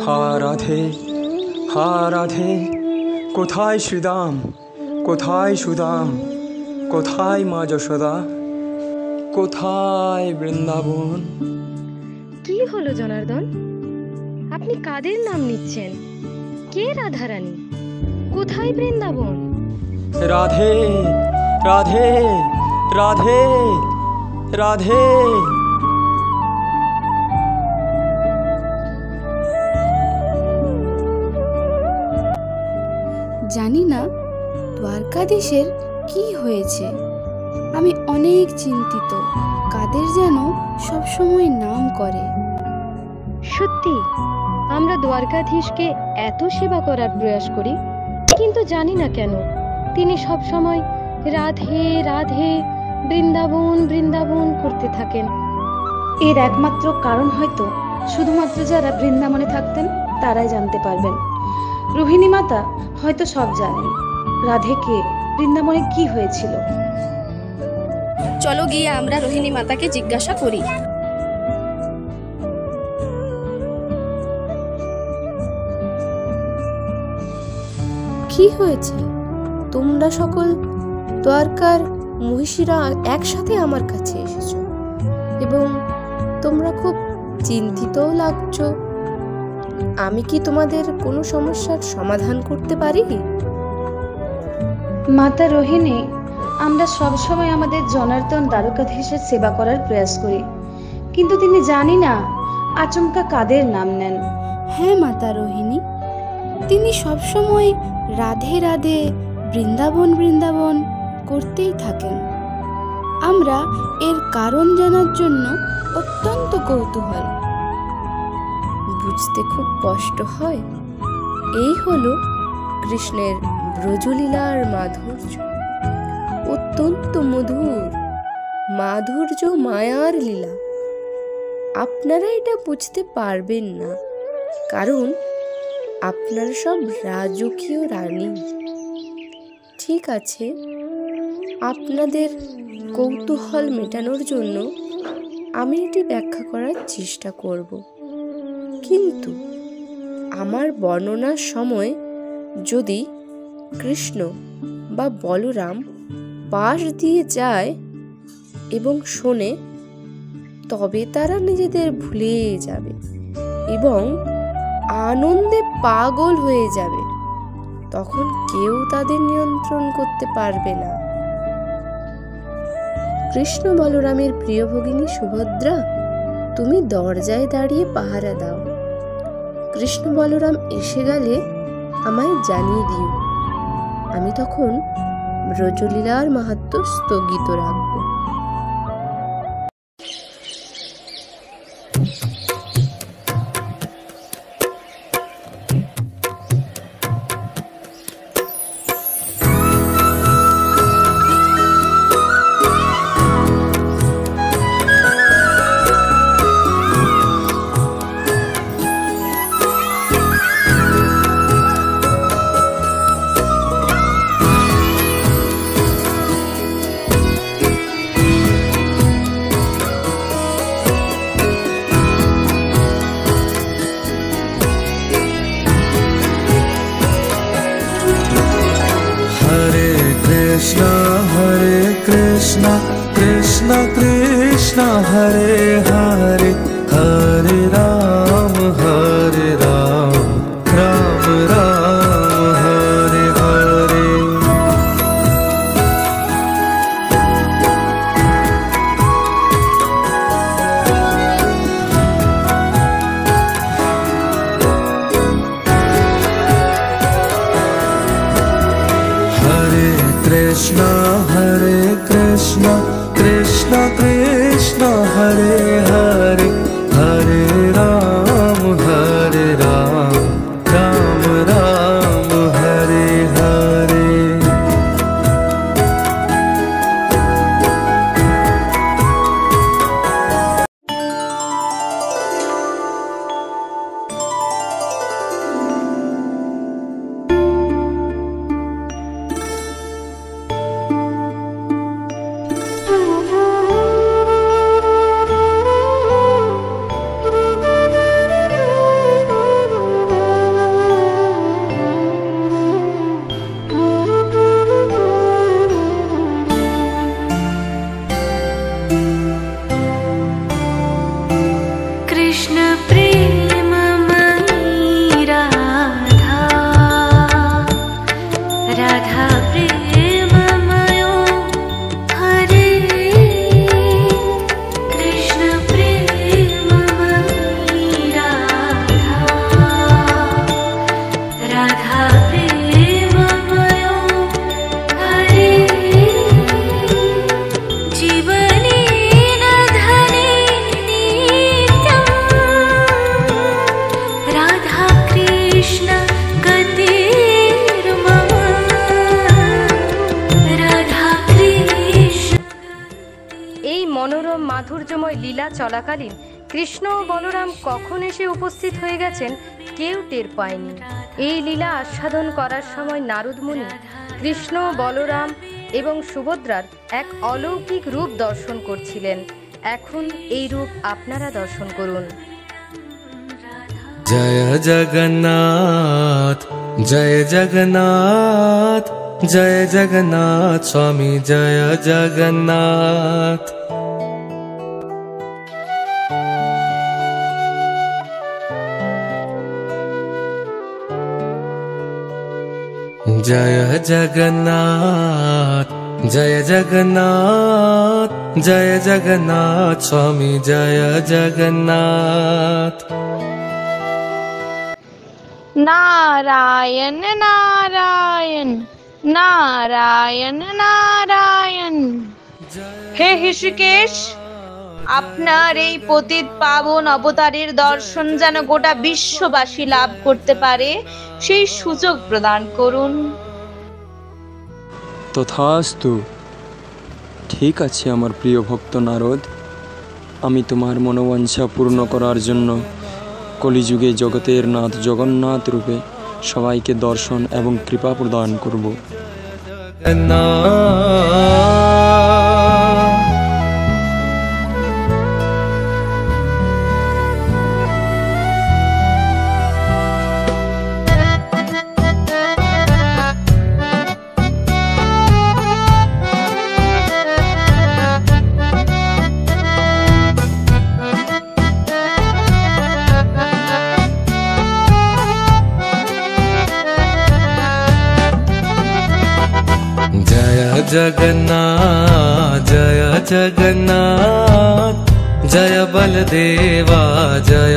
হা রাধে, হা রাধে, কোথায় শ্রীদাম, কোথায় সুদাম, কোথায় মা যশোদা, কোথায় বৃন্দাবন? কি হলো জনার্দন, আপনি কাদের নাম নিচ্ছেন? কে রাধারানী? কোথায় বৃন্দাবন? রাধে, রাধে, রাধে, রাধে। জানি না দ্বারকাধীশের কি হয়েছে। আমি অনেক চিন্তিত, কাদের যেন সবসময় নাম করে। সত্যি আমরা দ্বারকাধীশকে এত সেবা করার প্রয়াস করি, কিন্তু জানি না কেন তিনি সব সময় রাধে রাধে, বৃন্দাবন বৃন্দাবন করতে থাকেন। এর একমাত্র কারণ হয়তো শুধুমাত্র যারা বৃন্দাবনে থাকতেন তারাই জানতে পারবেন। রোহিণী মাতা হয়তো সব জানেন রাধেকে বৃন্দাবনে কি হয়েছিল। চলো গিয়ে আমরা রোহিণী মাতাকে জিজ্ঞাসা করি। কি হয়েছে? তোমরা সকল দ্বারকার মহিষীরা একসাথে আমার কাছে এসেছো এবং তোমরা খুব চিন্তিতও লাগছো। আমি কি তোমাদের কোনো সমস্যার সমাধান করতে পারি? মাতা রোহিণী, আমরা সবসময় আমাদের জনার্দন দ্বারকাধীশের সেবা করার প্রয়াস করি, কিন্তু তিনি জানি না আচমকা কাদের নাম নেন। হ্যাঁ মাতা রোহিণী, তিনি সবসময় রাধে রাধে, বৃন্দাবন বৃন্দাবন করতেই থাকেন। আমরা এর কারণ জানার জন্য অত্যন্ত কৌতূহল। বুঝতে খুব কষ্ট হয়। এই হলো কৃষ্ণের ব্রজলীলার মাধুর্য, অত্যন্ত মধুর মাধুর্য, মায়ার লীলা। আপনারা এটা বুঝতে পারবেন না, কারণ আপনারা সব রাজকীয় রানী। ঠিক আছে, আপনাদের কৌতূহল মেটানোর জন্য আমি এটি ব্যাখ্যা করার চেষ্টা করব, কিন্তু আমার বর্ণনার সময় যদি কৃষ্ণ বা বলরাম পাশ দিয়ে যায় এবং শোনে, তবে তারা নিজেদের ভুলে যাবে এবং আনন্দে পাগল হয়ে যাবে। তখন কেউ তাদের নিয়ন্ত্রণ করতে পারবে না। কৃষ্ণ বলরামের প্রিয় ভগিনী সুভদ্রা, তুমি দরজায় দাঁড়িয়ে পাহারা দাও। কৃষ্ণ বলরাম এসে গেলে আমায় জানিয়ে দিও। আমি তখন ব্রজলীলার মাহাত্ম্য স্থগিত রাখব। कृष्ण कृष्ण हरे हरे, हरे राम राम राम हरे हरे। हरे कृष्ण कृष्ण कृष्ण हरे हरे, हरे राम राम राम हरे हरे। प्रेममयो हरे कृष्ण प्रेममयी राधा राधा प्रेममयो हरे जीवनेन धने नित्यं राधा कृष्ण गतिर्मम राधा कृष्ण। এই মনোরম মাধুর্যময় লীলা চলাকালীন কৃষ্ণ ও বলরাম কখন এসে উপস্থিত হয়ে গেছেন কেউ টের পায়নি। এই লীলা আস্বাদন করার সময় নারদ মুনি কৃষ্ণ, বলরাম এবং সুভদ্রার এক অলৌকিক রূপ দর্শন করছিলেন। এখন এই রূপ আপনারা দর্শন করুন। जय जगन्नाथ जय जगन्नाथ जय जगन्नाथ स्वामी जय जगन्नाथ। जय जगन्नाथ जय जगन्नाथ जय जगन्नाथ स्वामी जय जगन्नाथ। नारायण नारायण नारायण नारायण। হে হৃষিকেশ, আপনার এই পতিত পাবন অবতারের দর্শন যেন গোটা বিশ্ববাসী লাভ করতে পারে সেই সুযোগ প্রদান করুন। তথাস্তু। ঠিক আছে আমার প্রিয় ভক্ত নারদ, আমি তোমার মনোবাঞ্ছা পূর্ণ করার জন্য কলিযুগে জগতের নাথ জগন্নাথ রূপে সবাইকে দর্শন এবং কৃপা প্রদান করব। जगन्नाथ जय जगन्नाथ जय बलदेवा जय